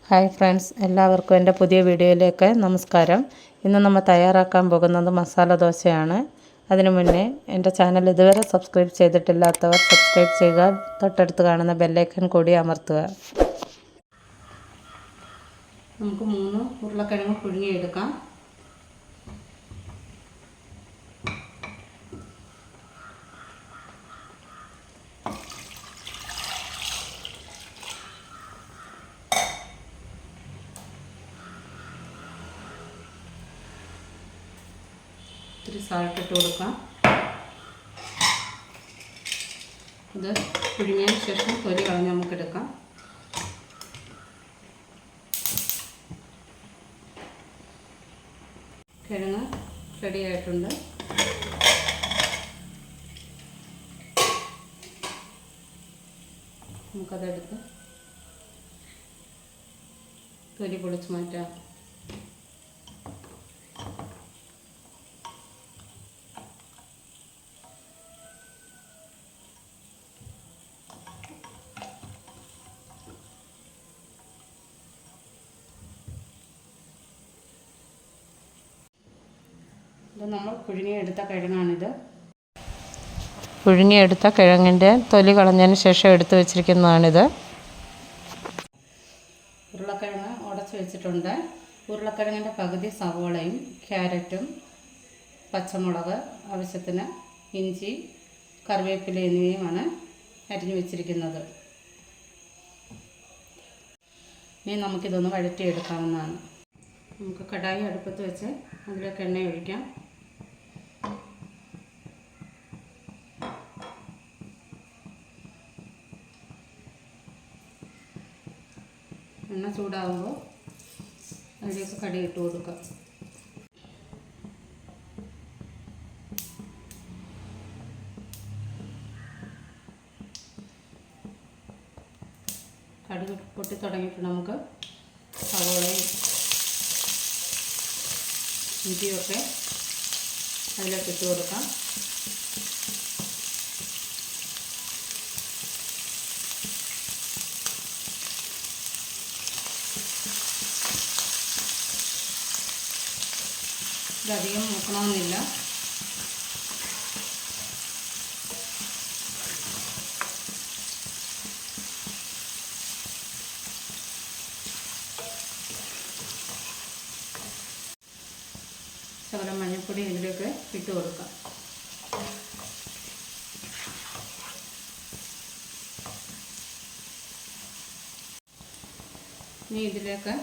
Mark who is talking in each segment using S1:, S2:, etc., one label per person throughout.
S1: Hi friends, എല്ലാവർക്കും എൻ്റെ പുതിയ വീഡിയോയിലേക്ക് നമസ്കാരം. ഇന്ന് നമ്മൾ തയ്യാറാക്കാൻ പോകുന്നത് മസാല ദോശയാണ്. അതിനു മുന്നേ എൻ്റെ ചാനൽ ഇതുവരെ സബ്സ്ക്രൈബ് ചെയ്തിട്ടില്ലാത്തവർ സബ്സ്ക്രൈബ് ചെയ്യുക, തൊട്ടടുത്ത് കാണുന്ന ബെല്ലൈക്കൺ കൂടി അമർത്തുക. നമുക്ക് 3 ഉരുളക്കിഴങ്ങ് പുഴുങ്ങിയെടുക്കാം. ഇത്തിരി സാൾട്ട് ഇട്ട് കൊടുക്കാം. ഇത് പുഴുങ്ങിയതിന് ശേഷം തൊലി കളഞ്ഞ് നമുക്കെടുക്കാം. കിഴങ്ങ് റെഡി ആയിട്ടുണ്ട്. നമുക്കതെടുത്ത് തൊലി പൊളിച്ച് മാറ്റാം. ഇത് നമ്മൾ പുഴുങ്ങിയെടുത്ത കിഴങ്ങാണിത്. പുഴുങ്ങിയെടുത്ത കിഴങ്ങിൻ്റെ തൊലി കളഞ്ഞതിന് ശേഷം എടുത്തു വെച്ചിരിക്കുന്നതാണിത്. ഉരുളക്കിഴങ്ങ് ഉടച്ച് വെച്ചിട്ടുണ്ട്. ഉരുളക്കിഴങ്ങിൻ്റെ പകുതി സവോളയും ക്യാരറ്റും പച്ചമുളക്, ആവശ്യത്തിന് ഇഞ്ചി, കറിവേപ്പില എന്നിവയുമാണ് അരിഞ്ഞു വെച്ചിരിക്കുന്നത്. ഇനി നമുക്കിതൊന്ന് വഴറ്റിയെടുക്കാവുന്നതാണ്. നമുക്ക് കടായി അടുപ്പത്ത് വെച്ച് അതിലേക്ക് എണ്ണ ഒഴിക്കാം. എണ്ണ ചൂടാകുമ്പോൾ അതിലേക്ക് കടുക് ഇട്ട് കൊടുക്കാം. കടുക് പൊട്ടി തുടങ്ങിയിട്ട് നമുക്ക് സവോളയും ഇഞ്ചിയൊക്കെ അതിലേക്ക് ഇട്ട് കൊടുക്കാം. ഇതധികം മൂക്കണമെന്നില്ല. ശകലം മഞ്ഞൾപ്പൊടി ഇതിലേക്ക് ഇട്ട് കൊടുക്കാം. ഇനി ഇതിലേക്ക്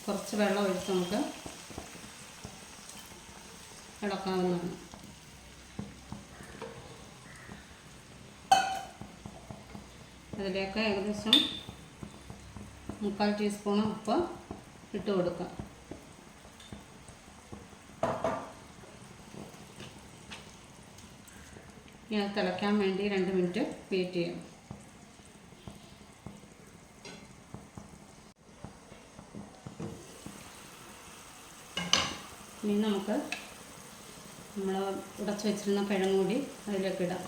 S1: കുറച്ച് വെള്ളം ഒഴിച്ച് നമുക്ക് ഇളക്കാവുന്നതാണ്. അതിലേക്ക് ഏകദേശം 3/4 ടീസ്പൂൺ ഉപ്പ് ഇട്ട് കൊടുക്കാം. ഇനി അത് തിളയ്ക്കാൻ വേണ്ടി 2 മിനിറ്റ് വെയിറ്റ് ചെയ്യാം. ഇനി നമുക്ക് നമ്മൾ ഉടച്ച് വെച്ചിരുന്ന കിഴങ്ങ് കൂടി അതിലേക്ക് ഇടാം.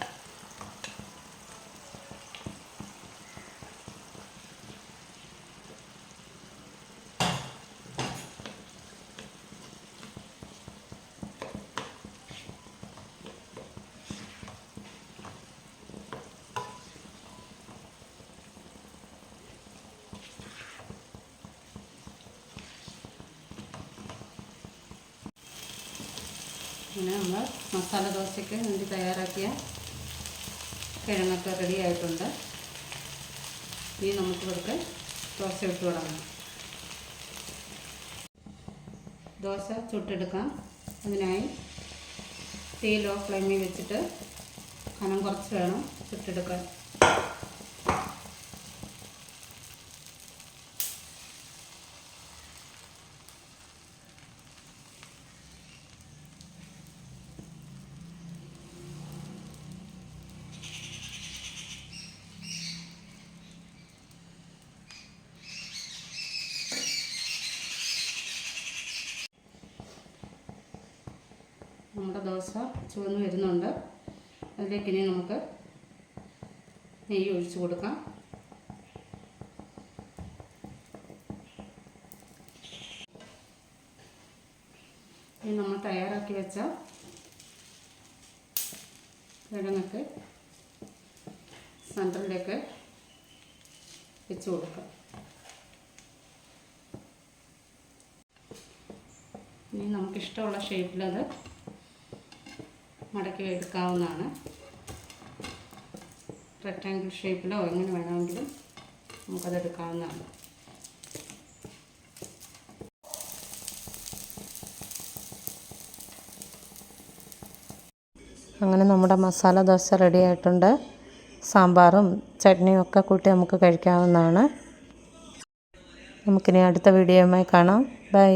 S1: ഇങ്ങനെ നമ്മൾ മസാല ദോശയ്ക്ക് വേണ്ടി തയ്യാറാക്കിയ കിഴങ്ങൊക്കെ റെഡി ആയിട്ടുണ്ട്. ഇനി നമുക്ക് ഇവിടുത്തെ ദോശ ഇട്ട് തുടങ്ങാം. ദോശ ചുട്ടെടുക്കാം. അതിനായി തീ ലോ ഫ്ലെയിമിൽ വെച്ചിട്ട് കനം കുറച്ച് വേണം ചുട്ടെടുക്കാൻ. നമ്മുടെ ദോശ ചുവന്ന് വരുന്നുണ്ട്. അതിലേക്ക് ഇനി നമുക്ക് നെയ്യ് ഒഴിച്ച് കൊടുക്കാം. മാറ്റി വെച്ച കിഴങ്ങൊക്കെ സെൻറ്ററിലേക്ക് വെച്ച് കൊടുക്കാം. ഇനി നമുക്കിഷ്ടമുള്ള ഷേപ്പിലത് മടക്കി എടുക്കാവുന്നതാണ്. റെക്റ്റാങ്കിൾ ഷേപ്പിലോ എങ്ങനെ വേണമെങ്കിലും നമുക്കത് എടുക്കാവുന്നതാണ്. അങ്ങനെ നമ്മുടെ മസാല ദോശ റെഡി ആയിട്ടുണ്ട്. സാമ്പാറും ചട്നിയും ഒക്കെ കൂട്ടി നമുക്ക് കഴിക്കാവുന്നതാണ്. നമുക്കിനി അടുത്ത വീഡിയോയുമായി കാണാം. ബൈ.